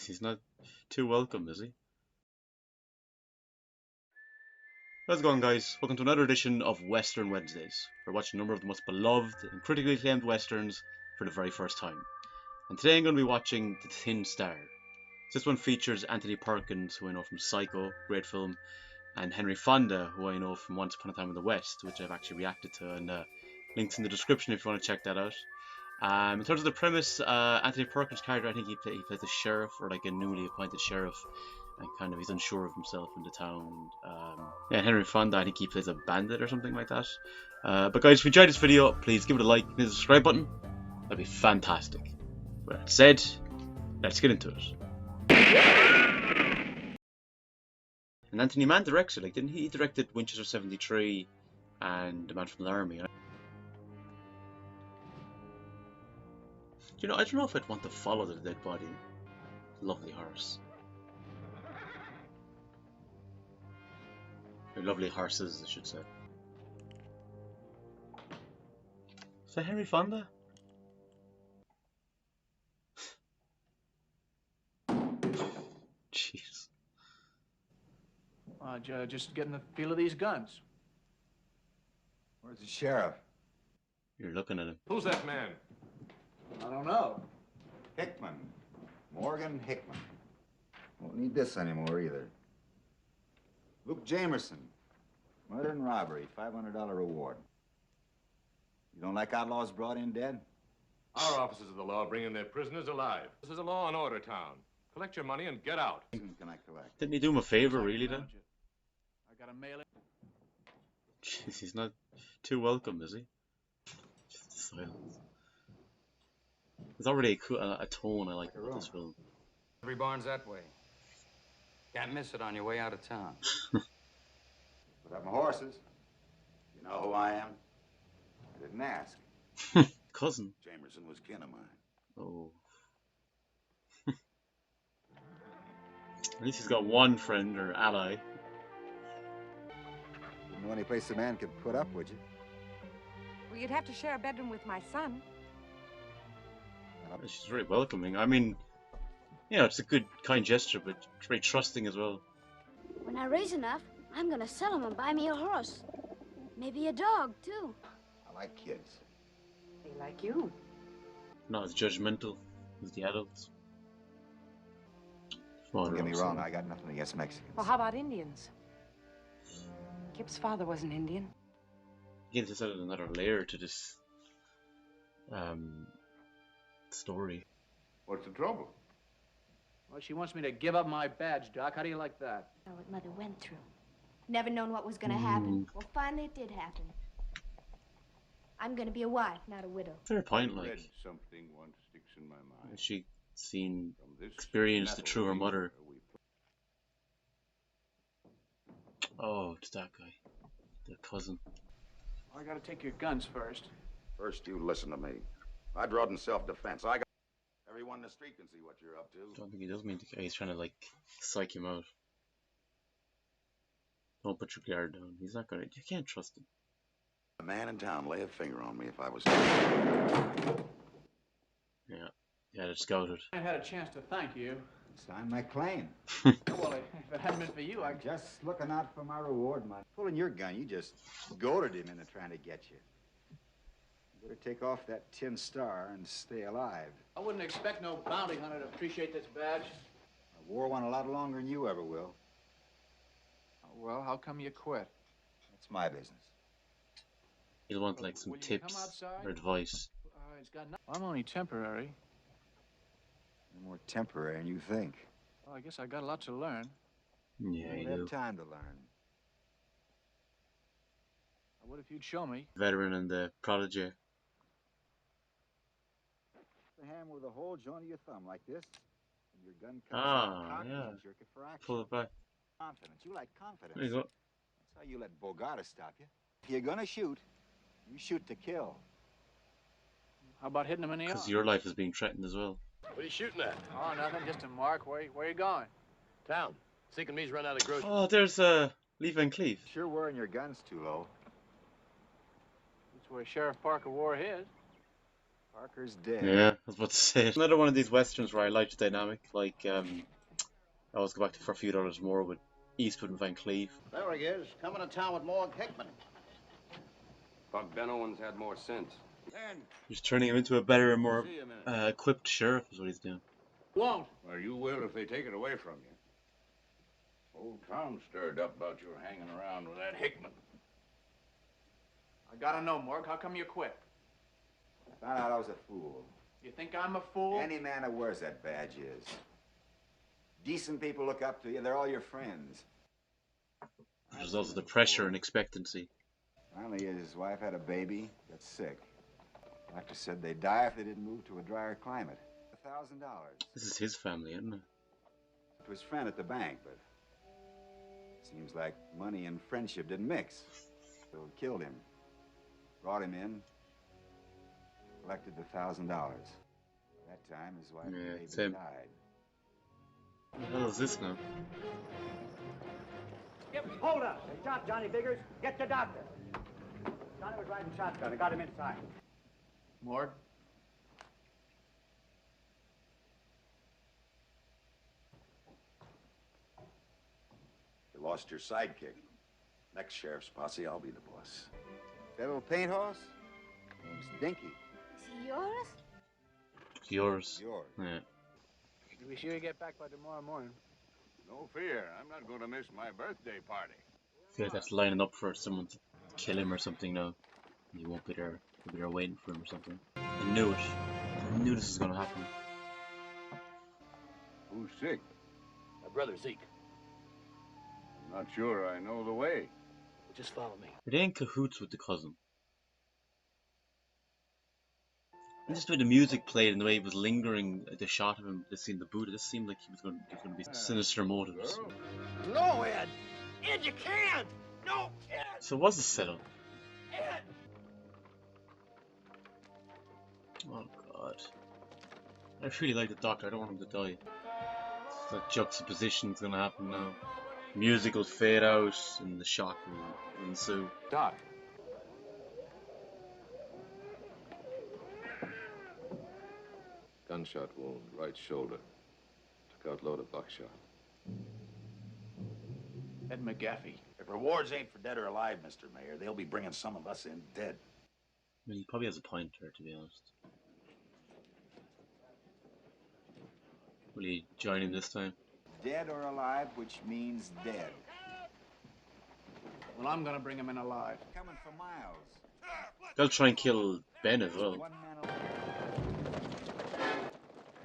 He's not too welcome, is he? How's it going, guys? Welcome to another edition of Western Wednesdays. We're watching a number of the most beloved and critically acclaimed westerns for the very first time. And today I'm going to be watching The Thin Star. This one features Anthony Perkins, who I know from Psycho, great film, and Henry Fonda, who I know from Once Upon a Time in the West, which I've actually reacted to, and links in the description if you want to check that out. In terms of the premise, Anthony Perkins' character, I think he plays a sheriff, or like a newly appointed sheriff, and kind of he's unsure of himself in the town. Yeah, Henry Fonda, I think he plays a bandit or something like that. But guys, if you enjoyed this video, please give it a like, hit the subscribe button. That'd be fantastic. With that said, let's get into it. And Anthony Mann directs it, like, didn't he? He directed Winchester 73 and The Man from the Army. You know, I don't know if I'd want to follow the dead body. Lovely horse. Or lovely horses, I should say. Is that Henry Fonda? Jeez. Just getting the feel of these guns. Where's the sheriff? You're looking at him. Who's that man? I don't know. Hickman. Morgan Hickman. Won't need this anymore either. Luke Jamerson. Murder and robbery. $500 reward. You don't like outlaws brought in dead? Our officers of the law bring in their prisoners alive. This is a law and order town. Collect your money and get out. Can I collect? Didn't he do him a favor, really, then? I got a mail it. Jeez, he's not too welcome, is he? Just the silence. There's already a tone I like about this film. Every barn's that way. Can't miss it on your way out of town. Put up my horses. You know who I am? I didn't ask. Cousin. Jamerson was kin of mine. Oh. At least he's got one friend or ally. Wouldn't know any place a man could put up, would you? Well, you'd have to share a bedroom with my son. She's very welcoming. I mean, you know, it's a good, kind gesture, but it's very trusting as well. When I raise enough, I'm gonna sell him and buy me a horse. Maybe a dog, too. I like kids. They like you. Not as judgmental as the adults. Don't get me wrong, I got nothing against Mexicans. Well, how about Indians? Kip's father was an Indian. Again, this added another layer to this story. What's the trouble? Well, she wants me to give up my badge, Doc. How do you like that? Know what Mother went through. Never known what was gonna happen. Well, finally it did happen. I'm gonna be a wife, not a widow. Fair point, Read like, something once sticks in my mind. has she seen, From this experienced the metal truer ring mother? we Oh, it's that guy. The cousin. Well, I gotta take your guns first. First, you listen to me. I drawed in self-defense. I got... Everyone in the street can see what you're up to. I don't think he does mean to. He's trying to, like, psych him out. Don't put your guard down. He's not gonna. You can't trust him. A man in town lay a finger on me if I was... Yeah. Yeah, they're scouted. I had a chance to thank you. Sign my claim. Well, if it hadn't been for you, I'm just looking out for my reward, man. Pulling your gun, you just goaded him into trying to get you. You better take off that tin star and stay alive. I wouldn't expect no bounty hunter to appreciate this badge. I wore one a lot longer than you ever will. Well, how come you quit? That's my business. He'll want, like, some Will you come tips outside? or advice. It's got no... I'm only temporary. You're more temporary than you think. Well, I guess I got a lot to learn. Yeah, You you don't do. have time to learn. I would if you'd show me. Veteran and the prodigy. The hand with a hole joint of your thumb like this. And your gun comes Ah, out cocked, yeah. you jerk it for action. Pull it back. Confidence. You like confidence. There you go. That's how you let Bogota stop you. If you're gonna shoot, you shoot to kill. How about hitting him in the Because arm? your life is being threatened as well. What are you shooting at? Oh, nothing. Just a mark. Where you going? Town. Thinking me's run out of groceries. Oh, there's Lee Van Cleef. Sure wearing your guns too low. It's where Sheriff Parker wore his. Parker's dead. Yeah, I was about to say it. Another one of these westerns where I liked the dynamic, like I always go back to For a Few Dollars More with Eastwood and Van Cleef. There he is, coming to town with Morg Hickman. Thought Ben Owens had more sense. He's turning him into a better and more equipped sheriff is what he's doing. Won't. Well, you will if they take it away from you. Old town stirred up about your hanging around with that Hickman. I gotta know, Morg, how come you quit? I found out I was a fool. You think I'm a fool? Any man who wears that badge is. Decent people look up to you. They're all your friends. There's also the pressure and expectancy. Finally, his wife had a baby, got sick. Doctor said they'd die if they didn't move to a drier climate. $1,000. This is his family, isn't it? To his friend at the bank, but seems like money and friendship didn't mix. So he killed him. Brought him in. Collected the $1,000. That time, his wife and baby same. died. What the hell is this now? Hold up. They shot Johnny Biggers. Get the doctor. Johnny was riding shotgun. I got him inside. Morg? You lost your sidekick. Next sheriff's posse, I'll be the boss. That little paint horse? Name's Dinky. Is he yours? It's yours. Yours. Yeah. You be sure you get back by tomorrow morning. No fear, I'm not going to miss my birthday party. I feel like that's lining up for someone to kill him or something now. He won't be there. He'll be there waiting for him or something. I knew it. I knew this was going to happen. Who's sick? My brother Zeke. I'm not sure I know the way. Just follow me. Are they in cahoots with the cousin? And just the way the music played and the way he was lingering at the shot of him, this scene, the Buddha, this seemed like he was going to be sinister motives. No, Ed! Ed, you can't! No, Ed! So it was a setup. Ed! Oh god. I really like the doctor, I don't want him to die. That juxtaposition's gonna happen now. Music will fade out and the shock will ensue. Doc. Gunshot wound, right shoulder. Took out load of buckshot. Ed McGaffey. If rewards ain't for dead or alive, Mr. Mayor, they'll be bringing some of us in dead. I mean, he probably has a point there, to be honest. Will he join him this time? Dead or alive, which means dead. Well, I'm gonna bring him in alive. Coming for miles. They'll try and kill Ben as well. One man alive.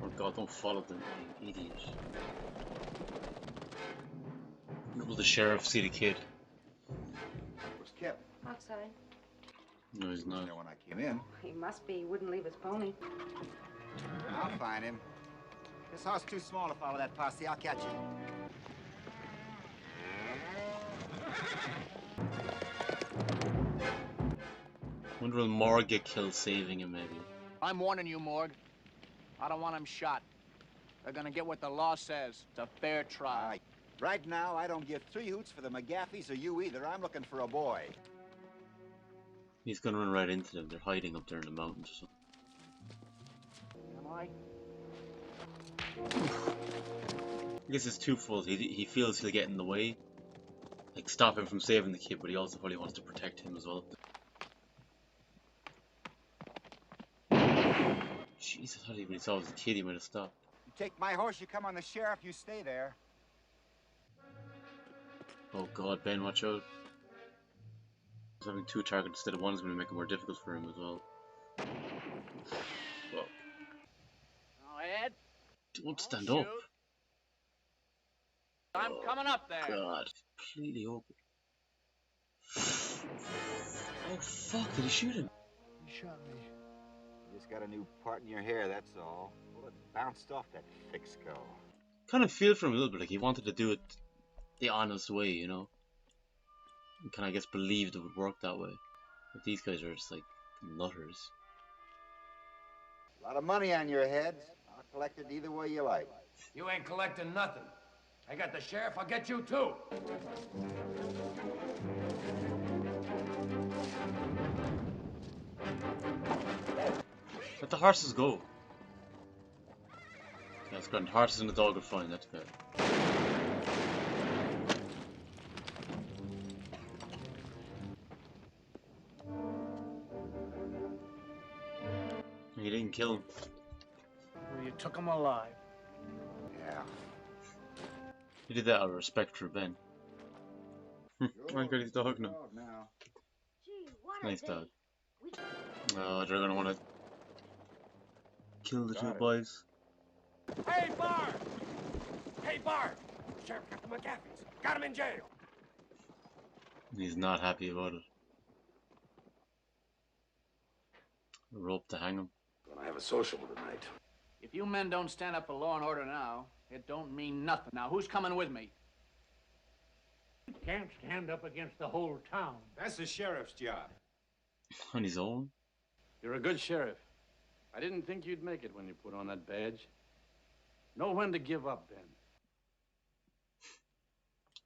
Oh god, don't follow them, you idiot. Will the sheriff see the kid? Where's Kip? Outside. No, he's not. There when I came in. He must be. He wouldn't leave his pony. I'll find him. This house too small to follow that posse. I'll catch you. Wonder will Morg get killed saving him, maybe? I'm warning you, Morg. I don't want him shot. They're gonna get what the law says. It's a fair trial. Right now, I don't give 3 hoots for the McGaffeys or you either. I'm looking for a boy. He's gonna run right into them. They're hiding up there in the mountains or something. Am I? I guess it's twofold. He feels he'll get in the way. Like, stop him from saving the kid, but he also probably wants to protect him as well. Jesus, I thought when he saw it was a kid, he might have stopped. You take my horse, you come on the sheriff, you stay there. Oh god, Ben, watch out. Having 2 targets instead of 1 is going to make it more difficult for him as well. Well, Oh, Ed, don't stand up. I'm coming up there. God, completely open. Oh fuck, did he shoot him? He shot me. You just got a new part in your hair, that's all. Well, it bounced off that thick skull. Kind of feel for him a little bit, like he wanted to do it the honest way, you know? And kind of, I guess, believed it would work that way. But these guys are just like nutters. A lot of money on your head. I'll collect it either way you like. You ain't collecting nothing. I got the sheriff, I'll get you too. Let the horses go. Yeah, that's grand. Horses and the dog are fine, that's good. He didn't kill him. Well, you took him alive. Yeah. He did that out of respect for Ben. I got his dog now. Nice dog. Oh, they're gonna wanna kill the two boys. Hey, Bart! Hey, Bart! Sheriff got the McGaffies. Got him in jail. He's not happy about it. A rope to hang him. Gonna have a sociable tonight. If you men don't stand up for law and order now, it don't mean nothing. Now, who's coming with me? You can't stand up against the whole town. That's the sheriff's job. On his own? You're a good sheriff. I didn't think you'd make it when you put on that badge. Know when to give up, Ben.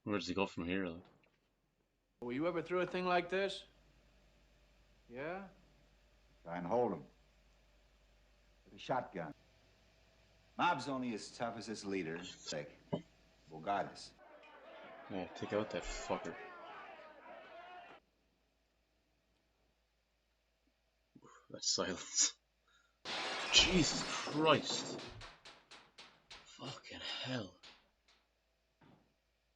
Where does he go from here, like? Were you ever through a thing like this? Yeah? Try and hold him. With a shotgun. Mob's only as tough as its leader. Like, Bogardes. Yeah, take out that fucker. That silence. Jesus Christ. Fucking hell.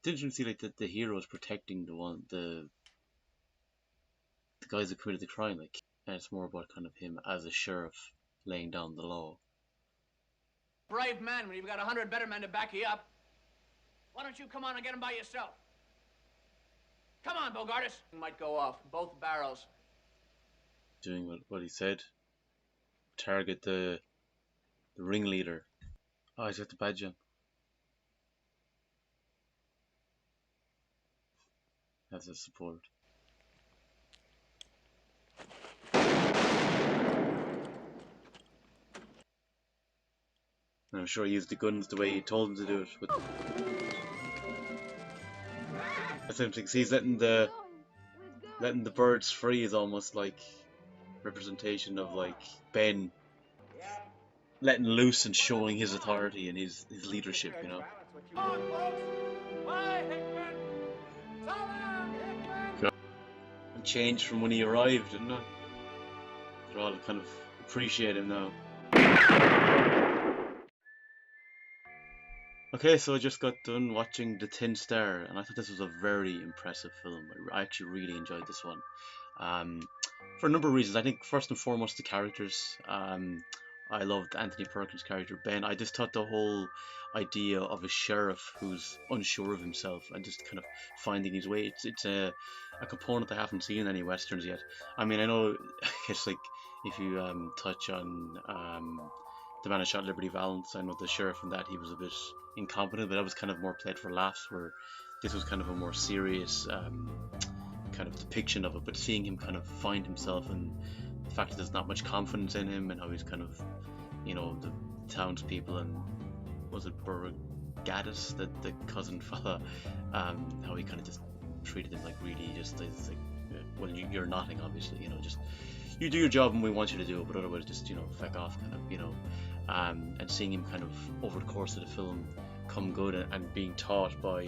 Didn't you see like the heroes protecting the guys that committed the crime, like, and it's more about kind of him as a sheriff laying down the law. Brave man when you've got 100 better men to back you up. Why don't you come on and get him by yourself? Come on, Bogardes. Might go off, both barrels. Doing what he said. Target the ringleader. Oh, he's got the badge on. That's his support. And I'm sure he used the guns the way he told him to do it. But that's him. He's letting the birds free is almost like representation of like Ben letting loose and showing his authority and his leadership, you know. And changed from when he arrived, didn't it? They're all kind of appreciate him now. Okay, so I just got done watching The Thin Star, and I thought this was a very impressive film. I actually really enjoyed this one. For a number of reasons. I think first and foremost the characters. I loved Anthony Perkins' character Ben. I just thought the whole idea of a sheriff who's unsure of himself and just kind of finding his way. It's a component I haven't seen in any westerns yet. I mean, I know it's like if you touch on The Man Who Shot Liberty Valance, I know the sheriff in that he was a bit incompetent, but that was kind of more played for laughs. Where this was kind of a more serious kind of depiction of it. But seeing him kind of find himself and the fact that there's not much confidence in him and how he's kind of, you know, the townspeople and was it Bogardes, the cousin fella, how he kind of just treated him like really just it's like, well, you're nothing, obviously, you know, just you do your job and we want you to do it, but otherwise just, you know, feck off, kind of, you know, and seeing him kind of over the course of the film come good and being taught by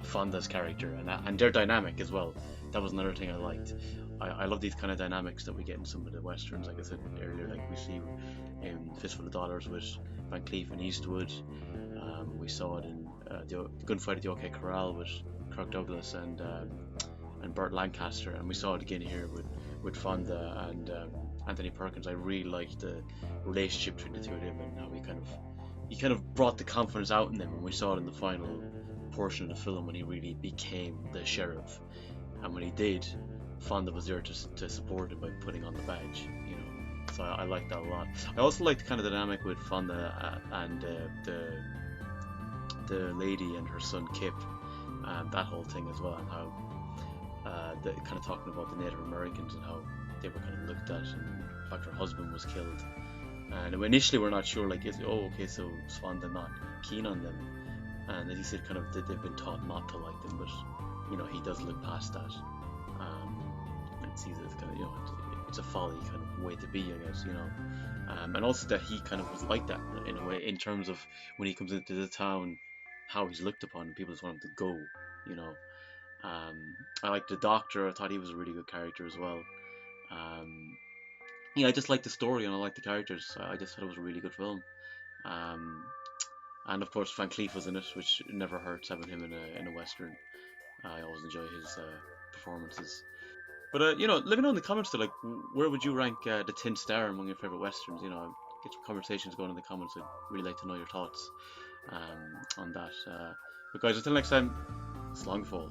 Fonda's character and their dynamic as well. That was another thing I liked. I love these kind of dynamics that we get in some of the westerns, like I said earlier, like we see in Fistful of Dollars with Van Cleef and Eastwood. We saw it in the Gunfight at the OK Corral with Kirk Douglas and Burt Lancaster, and we saw it again here with Fonda and Anthony Perkins. I really liked the relationship between the two of them and how he kind of brought the confidence out in them, and we saw it in the final portion of the film when he really became the sheriff. And when he did, Fonda was there to support him by putting on the badge, you know. So I liked that a lot. I also liked the kind of dynamic with Fonda and the lady and her son Kip, that whole thing as well, and how the kind of talking about the Native Americans and how they were kind of looked at, and in fact her husband was killed. And initially we're not sure, like, so is Fonda not keen on them? And as he said, kind of they've been taught not to like them, but you know, he does look past that and sees it as kind of, you know, it's a folly kind of way to be, I guess, you know. And also that he kind of was like that in a way, in terms of when he comes into the town, how he's looked upon, and people just want him to go, you know. I liked the Doctor. I thought he was a really good character as well. Yeah, I just liked the story and I liked the characters. I just thought it was a really good film. And of course, Van Cleef was in it, which never hurts having him in a western. I always enjoy his performances. But you know, let me know in the comments, like, where would you rank The Tin Star among your favorite westerns? You know, get some conversations going in the comments. I'd really like to know your thoughts on that. But guys, until next time, Slangfall.